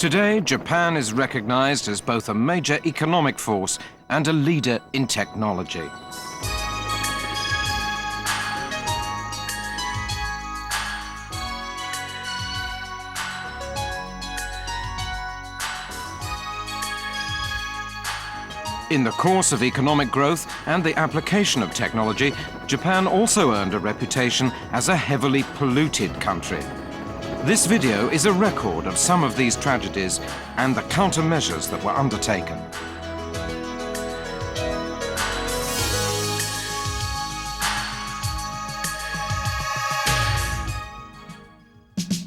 Today, Japan is recognized as both a major economic force and a leader in technology. In the course of economic growth and the application of technology, Japan also earned a reputation as a heavily polluted country. This video is a record of some of these tragedies and the countermeasures that were undertaken.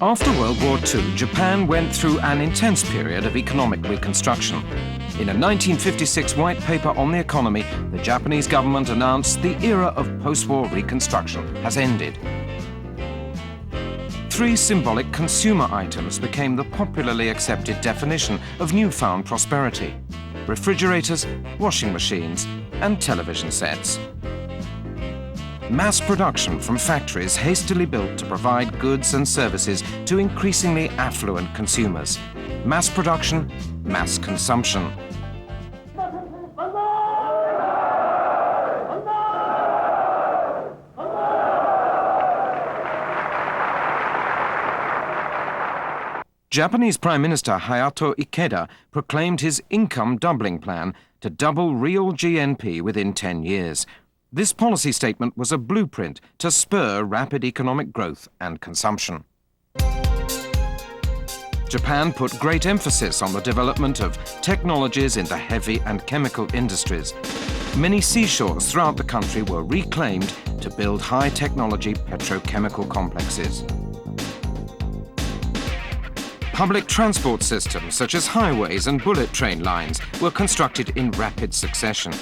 After World War II, Japan went through an intense period of economic reconstruction. In a 1956 white paper on the economy, the Japanese government announced the era of post-war reconstruction has ended. Three symbolic consumer items became the popularly accepted definition of newfound prosperity: refrigerators, washing machines, and television sets. Mass production from factories hastily built to provide goods and services to increasingly affluent consumers. Mass production, mass consumption. Japanese Prime Minister Hayato Ikeda proclaimed his income doubling plan to double real GNP within 10 years. This policy statement was a blueprint to spur rapid economic growth and consumption. Japan put great emphasis on the development of technologies in the heavy and chemical industries. Many seashores throughout the country were reclaimed to build high-technology petrochemical complexes. Public transport systems such as highways and bullet train lines were constructed in rapid succession.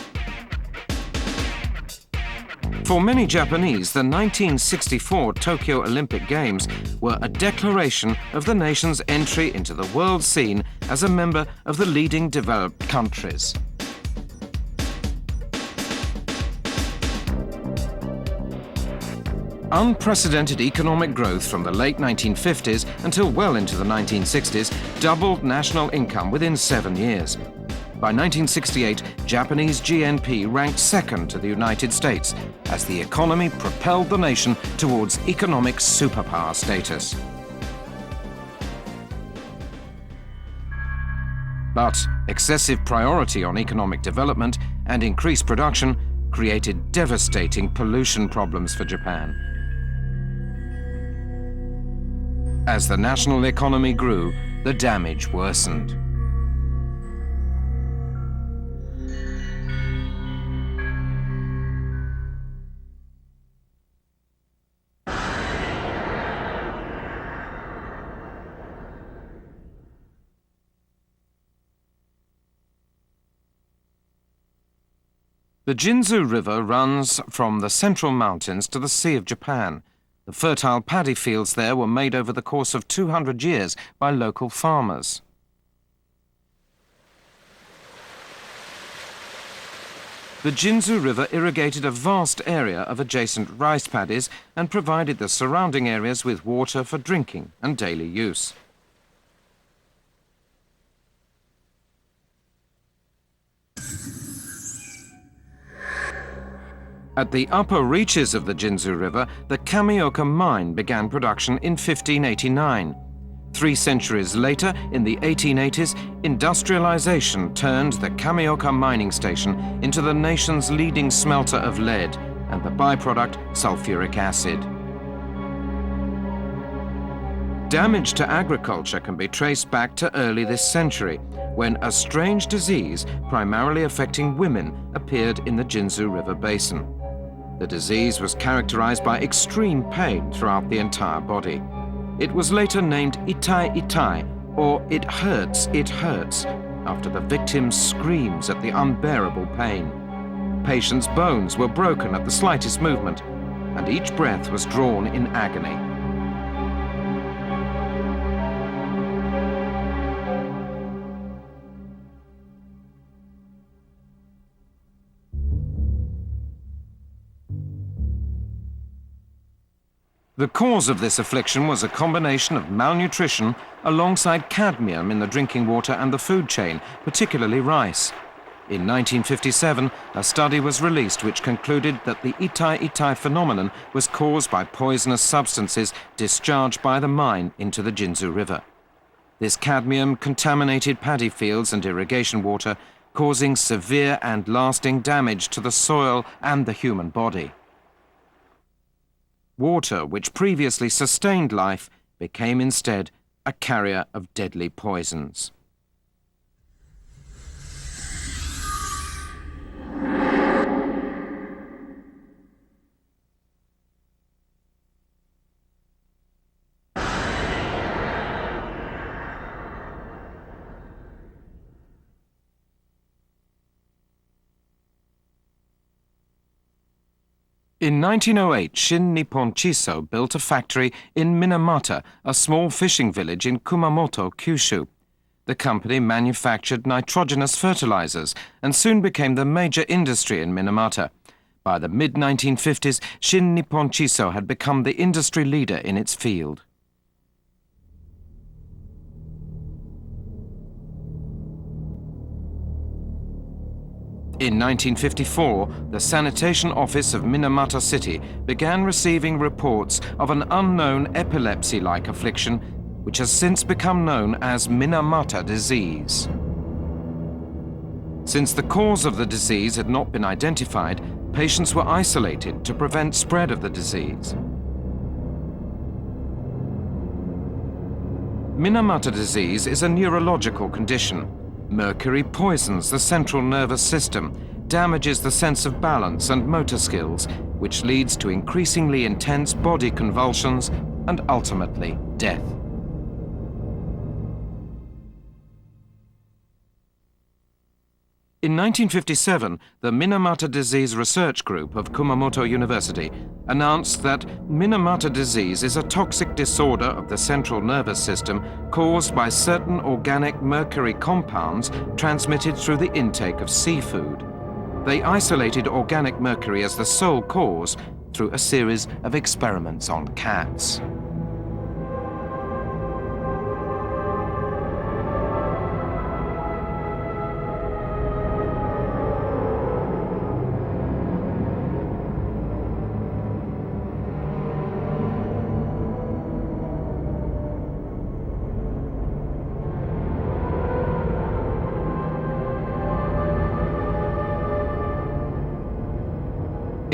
For many Japanese, the 1964 Tokyo Olympic Games were a declaration of the nation's entry into the world scene as a member of the leading developed countries. Unprecedented economic growth from the late 1950s until well into the 1960s doubled national income within 7 years. By 1968, Japanese GNP ranked second to the United States as the economy propelled the nation towards economic superpower status. But excessive priority on economic development and increased production created devastating pollution problems for Japan. As the national economy grew, the damage worsened. The Jinzu River runs from the central mountains to the Sea of Japan. The fertile paddy fields there were made over the course of 200 years by local farmers. The Jinzu River irrigated a vast area of adjacent rice paddies and provided the surrounding areas with water for drinking and daily use. At the upper reaches of the Jinzu River, the Kamioka mine began production in 1589. 3 centuries later, in the 1880s, industrialization turned the Kamioka mining station into the nation's leading smelter of lead and the byproduct sulfuric acid. Damage to agriculture can be traced back to early this century, when a strange disease, primarily affecting women, appeared in the Jinzu River basin. The disease was characterized by extreme pain throughout the entire body. It was later named Itai Itai, or It Hurts, after the victim's screams at the unbearable pain. Patients' bones were broken at the slightest movement, and each breath was drawn in agony. The cause of this affliction was a combination of malnutrition alongside cadmium in the drinking water and the food chain, particularly rice. In 1957, a study was released which concluded that the Itai-Itai phenomenon was caused by poisonous substances discharged by the mine into the Jinzu River. This cadmium contaminated paddy fields and irrigation water, causing severe and lasting damage to the soil and the human body. Water, which previously sustained life, became instead a carrier of deadly poisons. In 1908, Shin Nippon Chiso built a factory in Minamata, a small fishing village in Kumamoto, Kyushu. The company manufactured nitrogenous fertilizers and soon became the major industry in Minamata. By the mid-1950s, Shin Nippon Chiso had become the industry leader in its field. In 1954, the Sanitation Office of Minamata City began receiving reports of an unknown epilepsy-like affliction, which has since become known as Minamata disease. Since the cause of the disease had not been identified, patients were isolated to prevent spread of the disease. Minamata disease is a neurological condition. Mercury poisons the central nervous system, damages the sense of balance and motor skills, which leads to increasingly intense body convulsions and ultimately death. In 1957, the Minamata Disease Research Group of Kumamoto University announced that Minamata disease is a toxic disorder of the central nervous system caused by certain organic mercury compounds transmitted through the intake of seafood. They isolated organic mercury as the sole cause through a series of experiments on cats.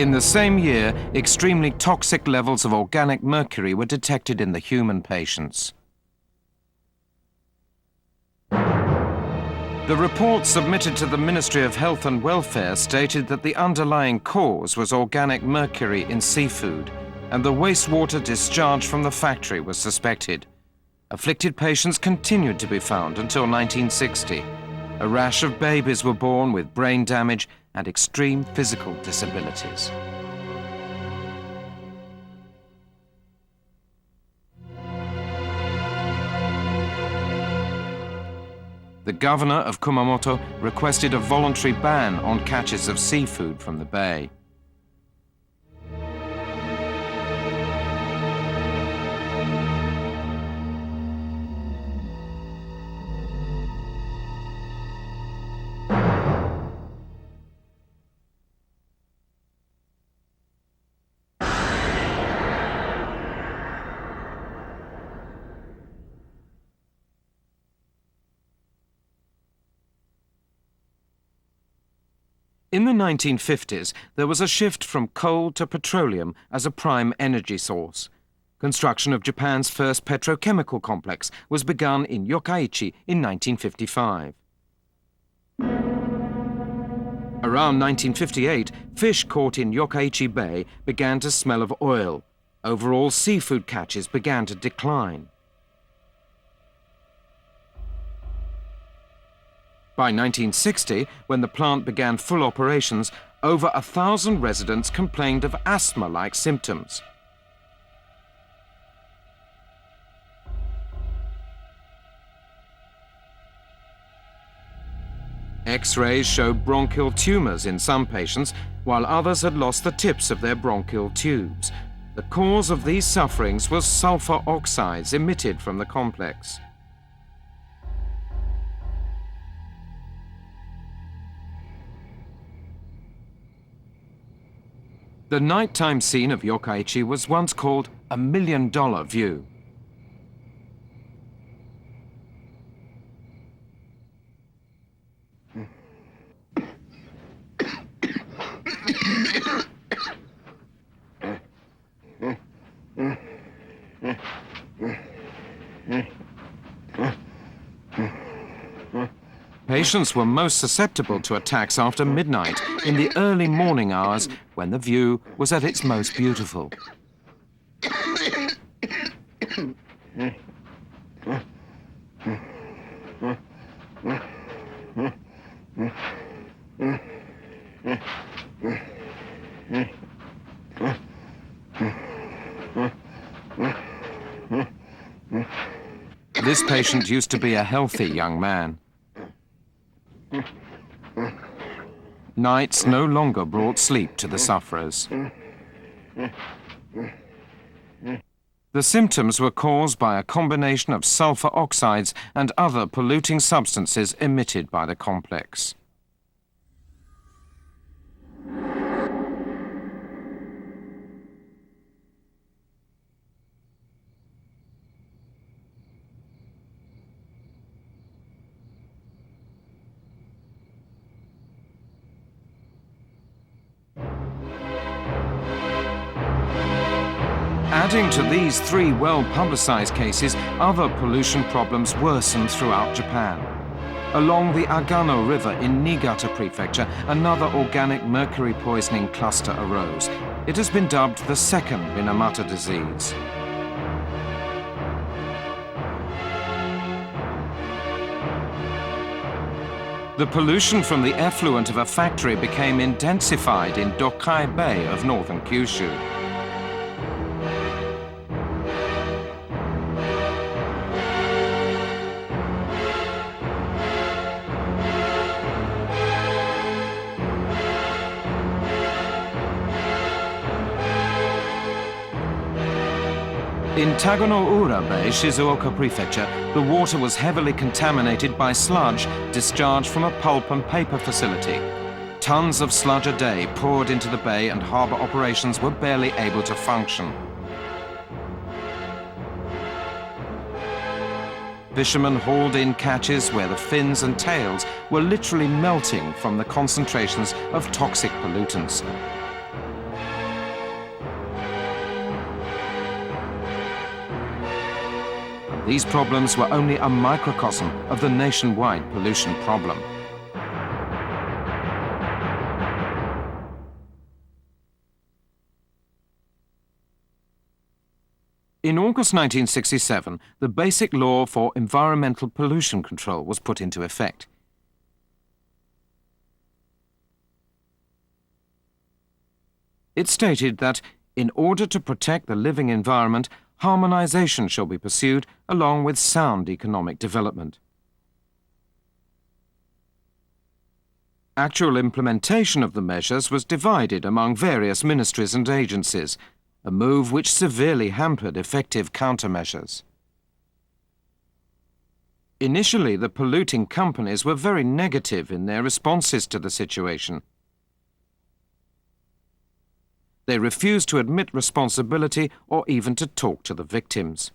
In the same year, extremely toxic levels of organic mercury were detected in the human patients. The report submitted to the Ministry of Health and Welfare stated that the underlying cause was organic mercury in seafood, and the wastewater discharge from the factory was suspected. Afflicted patients continued to be found until 1960. A rash of babies were born with brain damage and extreme physical disabilities. The governor of Kumamoto requested a voluntary ban on catches of seafood from the bay. In the 1950s, there was a shift from coal to petroleum as a prime energy source. Construction of Japan's first petrochemical complex was begun in Yokkaichi in 1955. Around 1958, fish caught in Yokkaichi Bay began to smell of oil. Overall seafood catches began to decline. By 1960, when the plant began full operations, over 1,000 residents complained of asthma-like symptoms. X-rays showed bronchial tumors in some patients, while others had lost the tips of their bronchial tubes. The cause of these sufferings was sulfur oxides emitted from the complex. The nighttime scene of Yokkaichi was once called a $1 million view. Patients were most susceptible to attacks after midnight, in the early morning hours, when the view was at its most beautiful. This patient used to be a healthy young man. Nights no longer brought sleep to the sufferers. The symptoms were caused by a combination of sulfur oxides and other polluting substances emitted by the complex. Adding to these three well-publicized cases, other pollution problems worsened throughout Japan. Along the Agano River in Niigata Prefecture, another organic mercury poisoning cluster arose. It has been dubbed the second Minamata disease. The pollution from the effluent of a factory became intensified in Dokai Bay of northern Kyushu. In Tagonoura Bay, Shizuoka Prefecture, the water was heavily contaminated by sludge discharged from a pulp and paper facility. Tons of sludge a day poured into the bay and harbour operations were barely able to function. Fishermen hauled in catches where the fins and tails were literally melting from the concentrations of toxic pollutants. These problems were only a microcosm of the nationwide pollution problem. In August 1967, the Basic Law for Environmental Pollution Control was put into effect. It stated that, in order to protect the living environment, harmonization shall be pursued along with sound economic development. Actual implementation of the measures was divided among various ministries and agencies, a move which severely hampered effective countermeasures. Initially, the polluting companies were very negative in their responses to the situation. They refused to admit responsibility or even to talk to the victims.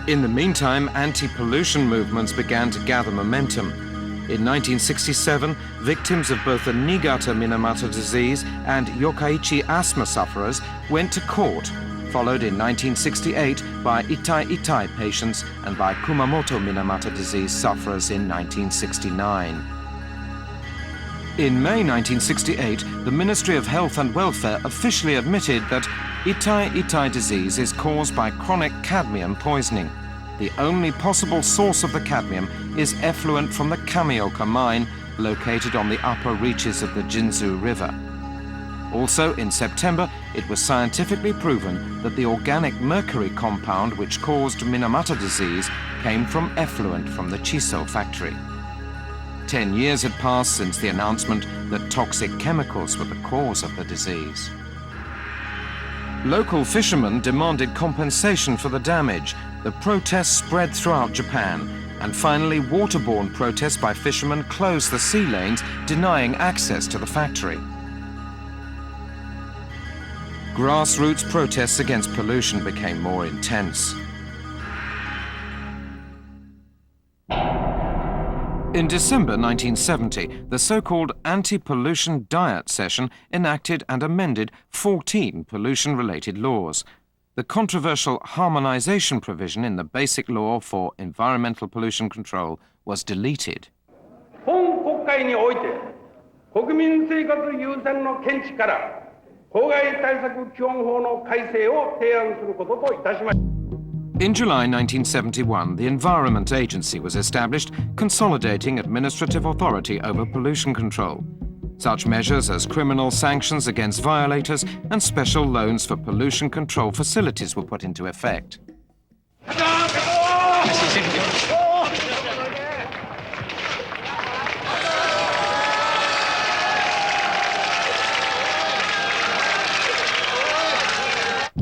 In the meantime, anti-pollution movements began to gather momentum. In 1967, victims of both the Niigata-Minamata disease and Yokkaichi asthma sufferers went to court, followed in 1968 by Itai patients and by Kumamoto-Minamata disease sufferers in 1969. In May 1968, the Ministry of Health and Welfare officially admitted that Itai disease is caused by chronic cadmium poisoning. The only possible source of the cadmium is effluent from the Kamioka mine, located on the upper reaches of the Jinzu River. Also, in September, it was scientifically proven that the organic mercury compound which caused Minamata disease came from effluent from the Chiso factory. 10 years had passed since the announcement that toxic chemicals were the cause of the disease. Local fishermen demanded compensation for the damage. The protests spread throughout Japan, and finally waterborne protests by fishermen closed the sea lanes, denying access to the factory. Grassroots protests against pollution became more intense. In December 1970, the so-called Anti-Pollution Diet Session enacted and amended 14 pollution-related laws. The controversial harmonization provision in the Basic Law for Environmental Pollution Control was deleted. 本国会において国民生活優先の見地から公害対策基本法の改正を提案することといたしました。 In July 1971, the Environment Agency was established, consolidating administrative authority over pollution control. Such measures as criminal sanctions against violators and special loans for pollution control facilities were put into effect.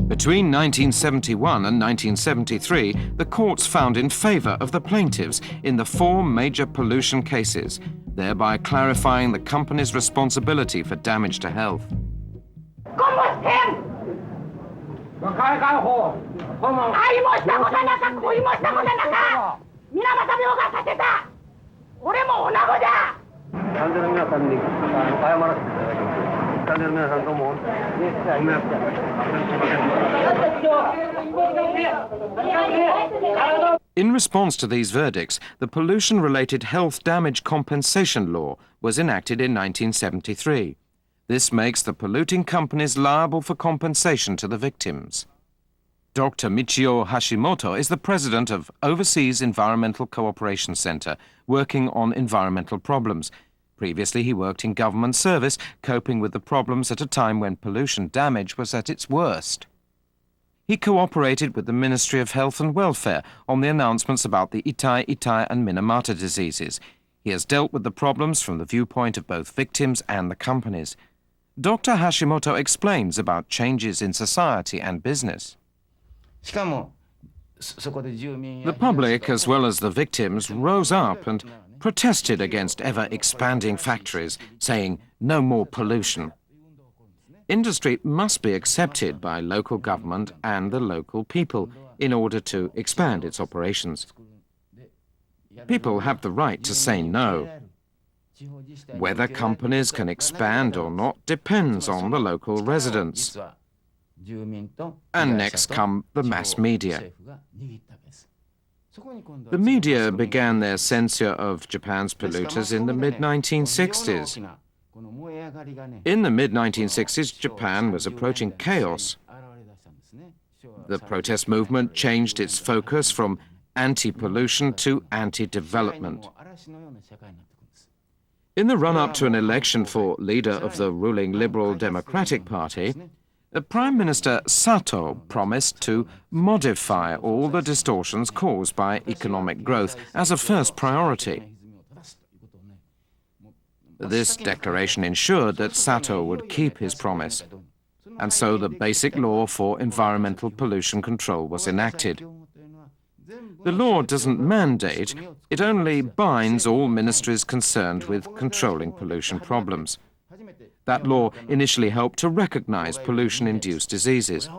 Between 1971 and 1973, the courts found in favor of the plaintiffs in the 4 major pollution cases, thereby clarifying the company's responsibility for damage to health. In response to these verdicts, the pollution-related health damage compensation law was enacted in 1973. This makes the polluting companies liable for compensation to the victims. Dr. Michio Hashimoto is the president of Overseas Environmental Cooperation Center, working on environmental problems. Previously, he worked in government service, coping with the problems at a time when pollution damage was at its worst. He cooperated with the Ministry of Health and Welfare on the announcements about the Itai and Minamata diseases. He has dealt with the problems from the viewpoint of both victims and the companies. Dr. Hashimoto explains about changes in society and business. The public, as well as the victims, rose up and protested against ever-expanding factories, saying no more pollution. Industry must be accepted by local government and the local people in order to expand its operations. People have the right to say no. Whether companies can expand or not depends on the local residents. And next come the mass media. The media began their censure of Japan's polluters in the mid-1960s. In the mid-1960s, Japan was approaching chaos. The protest movement changed its focus from anti-pollution to anti-development. In the run-up to an election for leader of the ruling Liberal Democratic Party, Prime Minister Sato promised to modify all the distortions caused by economic growth as a first priority. This declaration ensured that Sato would keep his promise, and so the Basic Law for Environmental Pollution Control was enacted. The law doesn't mandate, it only binds all ministries concerned with controlling pollution problems. That law initially helped to recognize pollution-induced diseases.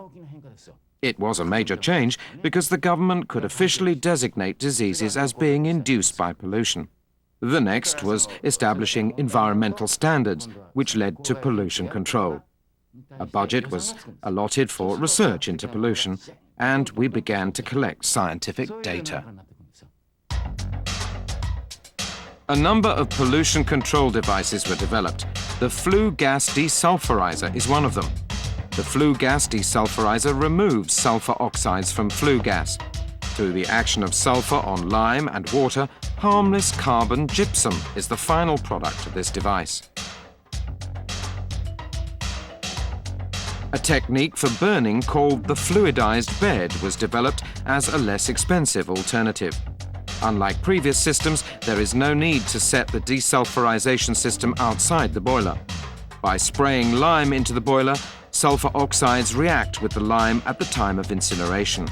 It was a major change because the government could officially designate diseases as being induced by pollution. The next was establishing environmental standards, which led to pollution control. A budget was allotted for research into pollution, and we began to collect scientific data. A number of pollution control devices were developed. The flue gas desulfurizer is one of them. The flue gas desulfurizer removes sulfur oxides from flue gas. Through the action of sulfur on lime and water, harmless carbon gypsum is the final product of this device. A technique for burning called the fluidized bed was developed as a less expensive alternative. Unlike previous systems, there is no need to set the desulfurization system outside the boiler. By spraying lime into the boiler, sulfur oxides react with the lime at the time of incineration.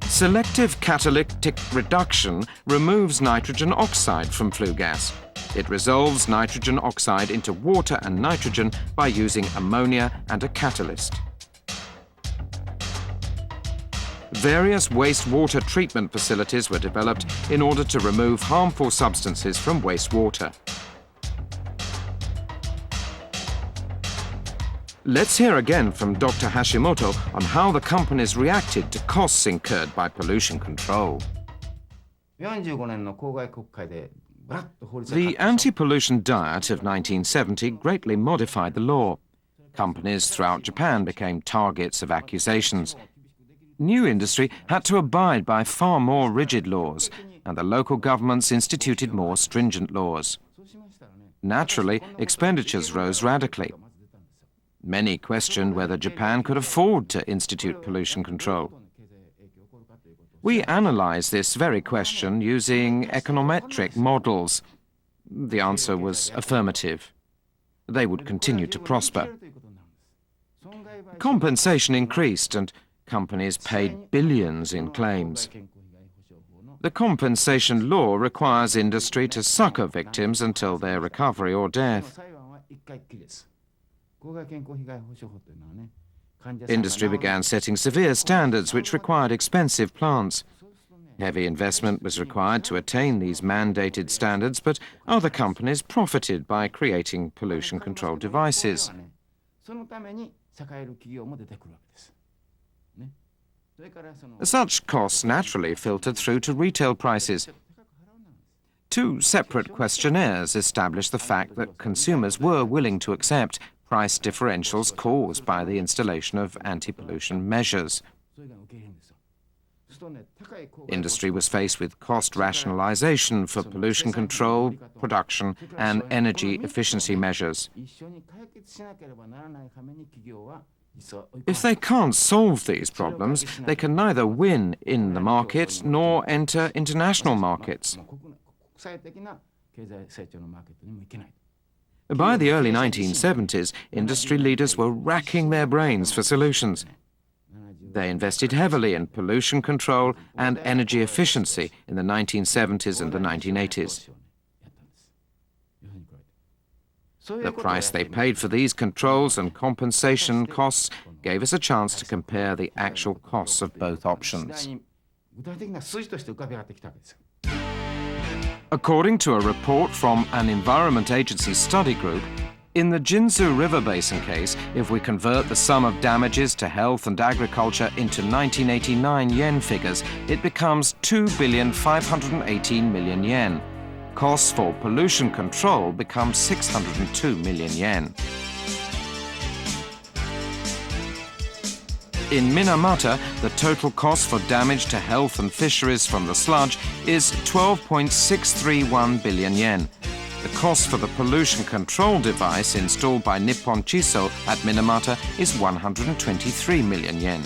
Selective catalytic reduction removes nitrogen oxide from flue gas. It resolves nitrogen oxide into water and nitrogen by using ammonia and a catalyst. Various wastewater treatment facilities were developed in order to remove harmful substances from wastewater. Let's hear again from Dr. Hashimoto on how the companies reacted to costs incurred by pollution control. The anti-pollution diet of 1970 greatly modified the law. Companies throughout Japan became targets of accusations. New industry had to abide by far more rigid laws, and the local governments instituted more stringent laws. Naturally, expenditures rose radically. Many questioned whether Japan could afford to institute pollution control. We analyzed this very question using econometric models. The answer was affirmative. They would continue to prosper. Compensation increased and companies paid billions in claims. The compensation law requires industry to succor victims until their recovery or death. Industry began setting severe standards which required expensive plants. Heavy investment was required to attain these mandated standards, but other companies profited by creating pollution control devices. Such costs naturally filtered through to retail prices. Two separate questionnaires established the fact that consumers were willing to accept price differentials caused by the installation of anti-pollution measures. Industry was faced with cost rationalization for pollution control, production, and energy efficiency measures. If they can't solve these problems, they can neither win in the market nor enter international markets. By the early 1970s, industry leaders were racking their brains for solutions. They invested heavily in pollution control and energy efficiency in the 1970s and the 1980s. The price they paid for these controls and compensation costs gave us a chance to compare the actual costs of both options. According to a report from an Environment Agency study group, in the Jinzu River Basin case, if we convert the sum of damages to health and agriculture into 1989 yen figures, it becomes 2,518 million yen. Costs for pollution control become 602 million yen. In Minamata, the total cost for damage to health and fisheries from the sludge is 12.631 billion yen. The cost for the pollution control device installed by Nippon Chiso at Minamata is 123 million yen.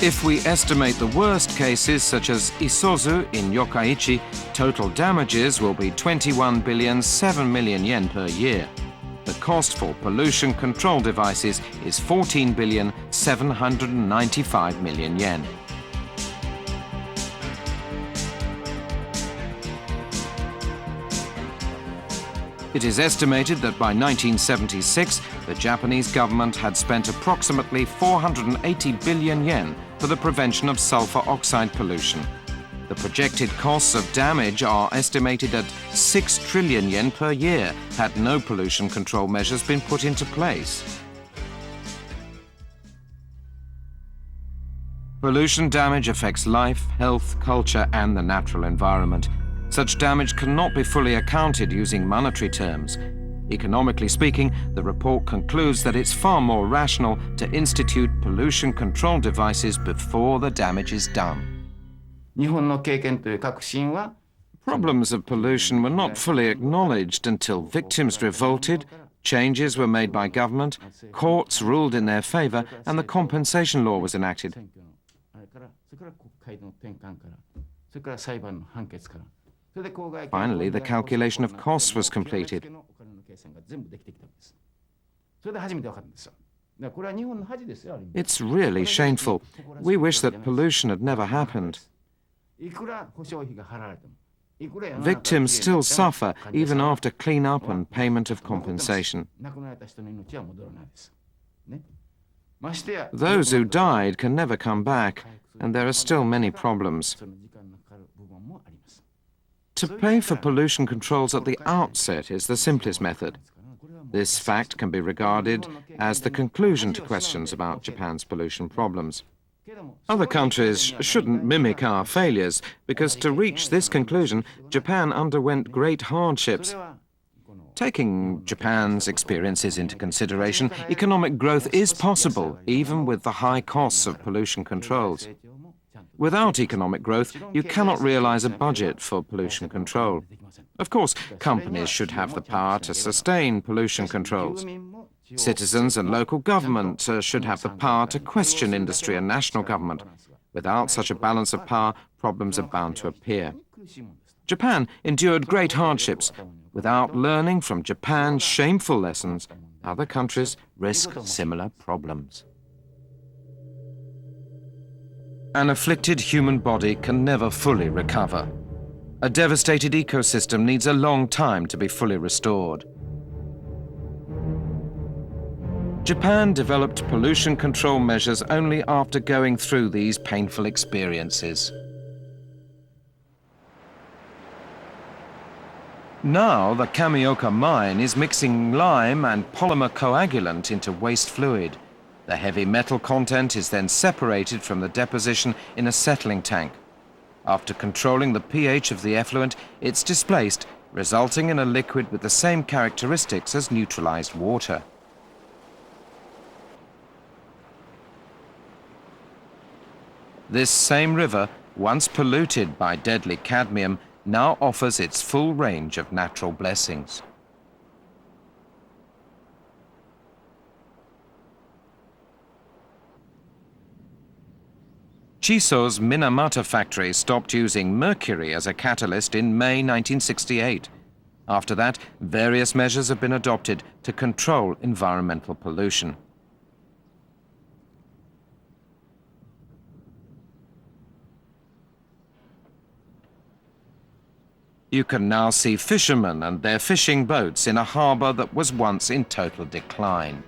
If we estimate the worst cases, such as Isuzu in Yokkaichi, total damages will be 21,007 million yen per year. The cost for pollution control devices is 14,795 million yen. It is estimated that by 1976, the Japanese government had spent approximately 480 billion yen for the prevention of sulfur oxide pollution. The projected costs of damage are estimated at 6 trillion yen per year had no pollution control measures been put into place. Pollution damage affects life, health, culture, and the natural environment. Such damage cannot be fully accounted using monetary terms. Economically speaking, the report concludes that it's far more rational to institute pollution control devices before the damage is done. Problems of pollution were not fully acknowledged until victims revolted, changes were made by government, courts ruled in their favor, and the compensation law was enacted. Finally, the calculation of costs was completed. It's really shameful. We wish that pollution had never happened. Victims still suffer even after clean-up and payment of compensation. Those who died can never come back, and there are still many problems. To pay for pollution controls at the outset is the simplest method. This fact can be regarded as the conclusion to questions about Japan's pollution problems. Other countries shouldn't mimic our failures, because to reach this conclusion, Japan underwent great hardships. Taking Japan's experiences into consideration, economic growth is possible, even with the high costs of pollution controls. Without economic growth, you cannot realize a budget for pollution control. Of course, companies should have the power to sustain pollution controls. Citizens and local government should have the power to question industry and national government. Without such a balance of power, problems are bound to appear. Japan endured great hardships. Without learning from Japan's shameful lessons, other countries risk similar problems. An afflicted human body can never fully recover. A devastated ecosystem needs a long time to be fully restored. Japan developed pollution control measures only after going through these painful experiences. Now, the Kamioka mine is mixing lime and polymer coagulant into waste fluid. The heavy metal content is then separated from the deposition in a settling tank. After controlling the pH of the effluent, it's displaced, resulting in a liquid with the same characteristics as neutralized water. This same river, once polluted by deadly cadmium, now offers its full range of natural blessings. Chiso's Minamata factory stopped using mercury as a catalyst in May 1968. After that, various measures have been adopted to control environmental pollution. You can now see fishermen and their fishing boats in a harbor that was once in total decline.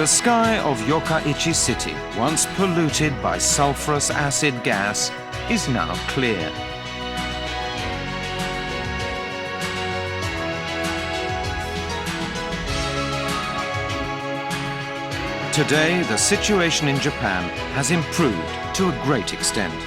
The sky of Yokkaichi City, once polluted by sulfurous acid gas, is now clear. Today, the situation in Japan has improved to a great extent.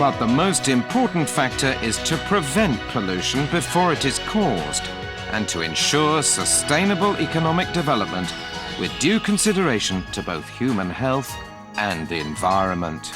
But the most important factor is to prevent pollution before it is caused and to ensure sustainable economic development with due consideration to both human health and the environment.